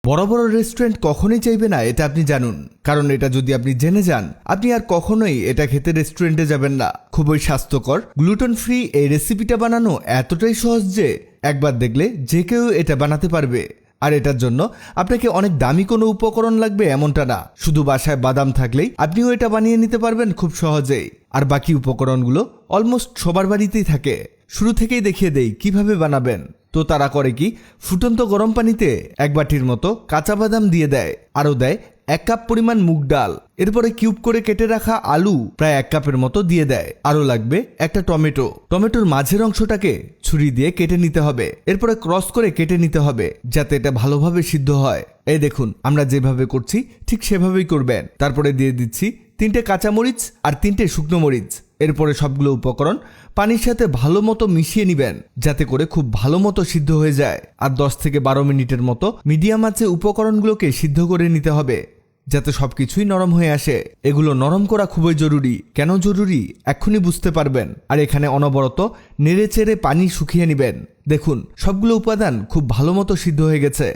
বড় বড় রেস্টুরেন্ট কখনোই চাইবে না এটা আপনি জানুন, কারণ এটা যদি আপনি জেনে যান আপনি আর কখনোই এটা খেতে রেস্টুরেন্টে যাবেন না। খুবই স্বাস্থ্যকর গ্লুটেন ফ্রি এই রেসিপিটা বানানো এতটাই সহজ যে একবার দেখলে যে কেউ এটা বানাতে পারবে। আর এটার জন্য আপনাকে অনেক দামি কোনো উপকরণ লাগবে এমনটা না, শুধু বাসায় বাদাম থাকলেই আপনিও এটা বানিয়ে নিতে পারবেন খুব সহজেই। আর বাকি উপকরণগুলো অলমোস্ট সবার বাড়িতেই থাকে। শুরু থেকেই দেখিয়ে দেই কিভাবে বানাবেন। তো তারা করে কি, ফুটন্ত গরম পানিতে 1 বাটির মতো কাঁচা বাদাম দিয়ে দেয়, আরও দেয় 1 কাপ পরিমাণ মুগ ডাল, এরপরে কিউব করে কেটে রাখা আলু প্রায় 1 কাপের মতো দিয়ে দেয়, আরও লাগবে একটা টমেটোর মাঝের অংশটাকে ছুরি দিয়ে কেটে নিতে হবে, এরপরে ক্রস করে কেটে নিতে হবে যাতে এটা ভালোভাবে সিদ্ধ হয়। এই দেখুন আমরা যেভাবে করছি ঠিক সেভাবেই করবেন। তারপরে দিয়ে দিচ্ছি 3টে কাঁচামরিচ আর 3টে শুকনো মরিচ। এরপরে সবগুলো উপকরণ পানির সাথে ভালো মতো মিশিয়ে নিবেন যাতে করে খুব ভালো মতো সিদ্ধ হয়ে যায়। আর 10 থেকে 12 মিনিটের মতো মিডিয়াম আঁচে উপকরণগুলোকে সিদ্ধ করে নিতে হবে যাতে সবকিছুই নরম হয়ে আসে। এগুলো নরম করা খুবই জরুরি। কেন জরুরি এক্ষুনি বুঝতে পারবেন। আর এখানে অনবরত নেড়ে চেড়ে পানি শুকিয়ে নিবেন। দেখুন সবগুলো উপাদান খুব ভালো মতো সিদ্ধ হয়ে গেছে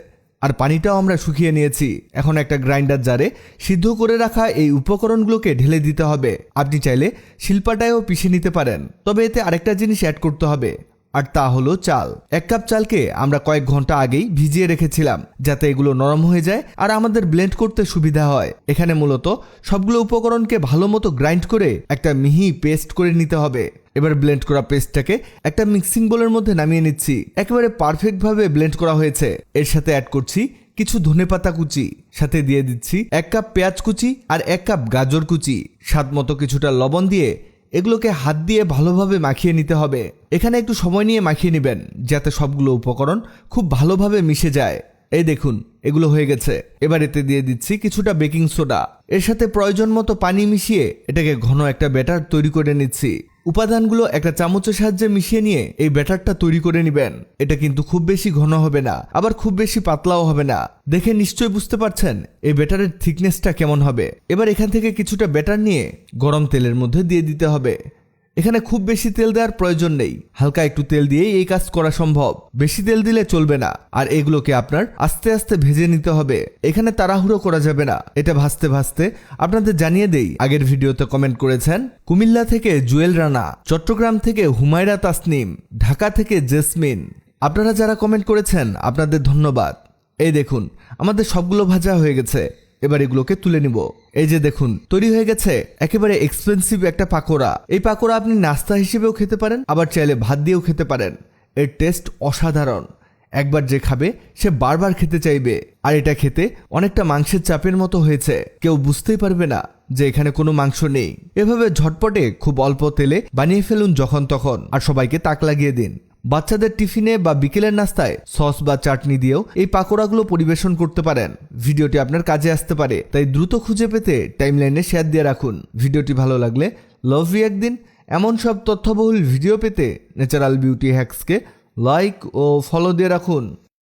আর পানিটাও আমরা শুকিয়ে নিয়েছি। এখন একটা গ্রাইন্ডার জারে সিদ্ধ করে রাখা এই উপকরণগুলোকে ঢেলে দিতে হবে। আপনি চাইলে শিলপাটায়ও পিষে নিতে পারেন, তবে এতে আরেকটা জিনিস অ্যাড করতে হবে, আর তা হলো চাল। 1 কাপ চালকে আমরা কয়েক ঘন্টা আগেই ভিজিয়ে রেখেছিলাম যাতে এগুলো নরম হয়ে যায় আর আমাদের ব্লেন্ড করতে সুবিধা হয়। এখানে মূলত সবগুলো উপকরণকে ভালো মতো গ্রাইন্ড করে একটা মিহি পেস্ট করে নিতে হবে। এবার ব্লেন্ড করা পেস্টটাকে একটা মিক্সিং বোলের মধ্যে নামিয়ে নিচ্ছি। একেবারে পারফেক্টভাবে ব্লেন্ড করা হয়েছে। এর সাথে অ্যাড করছি কিছু ধনেপাতা কুচি, সাথে দিয়ে দিচ্ছি 1 কাপ পেঁয়াজ কুচি আর 1 কাপ গাজর কুচি, স্বাদ মতো কিছুটা লবণ দিয়ে এগুলোকে হাত দিয়ে ভালোভাবে মাখিয়ে নিতে হবে। এখানে একটু সময় নিয়ে মাখিয়ে নেবেন যাতে সবগুলো উপকরণ খুব ভালোভাবে মিশে যায়। এই দেখুন এগুলো হয়ে গেছে। এবার এতে দিয়ে দিচ্ছি কিছুটা বেকিং সোডা, এর সাথে প্রয়োজন মতো পানি মিশিয়ে এটাকে ঘন একটা ব্যাটার তৈরি করে নিচ্ছি। উপাদানগুলো একটা চামচের সাহায্যে মিশিয়ে নিয়ে এই ব্যাটারটা তৈরি করে নেবেন। এটা কিন্তু খুব বেশি ঘন হবে না, আবার খুব বেশি পাতলাও হবে না। দেখে নিশ্চয়ই বুঝতে পারছেন এই ব্যাটারের থিকনেসটা কেমন হবে। এবার এখান থেকে কিছুটা ব্যাটার নিয়ে গরম তেলের মধ্যে দিয়ে দিতে হবে। এখানে খুব বেশি তেল দেওয়ার প্রয়োজন নেই, হালকা একটু তেল দিয়েই এই কাজ করা সম্ভব। বেশি তেল দিলে চলবে না। আর এগুলোকে আপনার আস্তে আস্তে ভেজে নিতে হবে, এখানে তাড়াহুড়ো করা যাবে না। এটা ভাজতে ভাজতে আপনাদের জানিয়ে দেই, আগের ভিডিওতে কমেন্ট করেছেন কুমিল্লা থেকে জুয়েল রানা, চট্টগ্রাম থেকে হুমায়রা তাসনিম, ঢাকা থেকে জেসমিন। আপনারা যারা কমেন্ট করেছেন আপনাদের ধন্যবাদ। এই দেখুন আমাদের সবগুলো ভাজা হয়ে গেছে। এবার এগুলোকে তুলে নিব। এই যে দেখুন তৈরি হয়ে গেছে একেবারে এক্সপেন্সিভ একটা পাকোড়া। এই পাকোড়া আপনি নাস্তা হিসেবেও খেতে পারেন, আবার চাইলে ভাত দিয়েও খেতে পারেন। এর টেস্ট অসাধারণ। একবার যে খাবে সে বারবার খেতে চাইবে। আর এটা খেতে অনেকটা মাংসের চাপের মতো হয়েছে, কেউ বুঝতেই পারবে না যে এখানে কোনো মাংস নেই। এভাবে ঝটপটে খুব অল্প তেলে বানিয়ে ফেলুন যখন তখন, আর সবাইকে তাক লাগিয়ে দিন। বাচ্চাদের টিফিনে বা বিকেলের নাস্তায় সস বা চাটনি দিয়েও এই পাকোড়াগুলো পরিবেশন করতে পারেন। ভিডিওটি আপনার কাজে আসতে পারে, তাই দ্রুত খুঁজে পেতে টাইমলাইনে শেয়ার দিয়ে রাখুন। ভিডিওটি ভালো লাগলে লাভ রিঅ্যাক্ট দিন। এমন সব তথ্যবহুল ভিডিও পেতে ন্যাচারাল বিউটি হ্যাক্সকে লাইক ও ফলো দিয়ে রাখুন।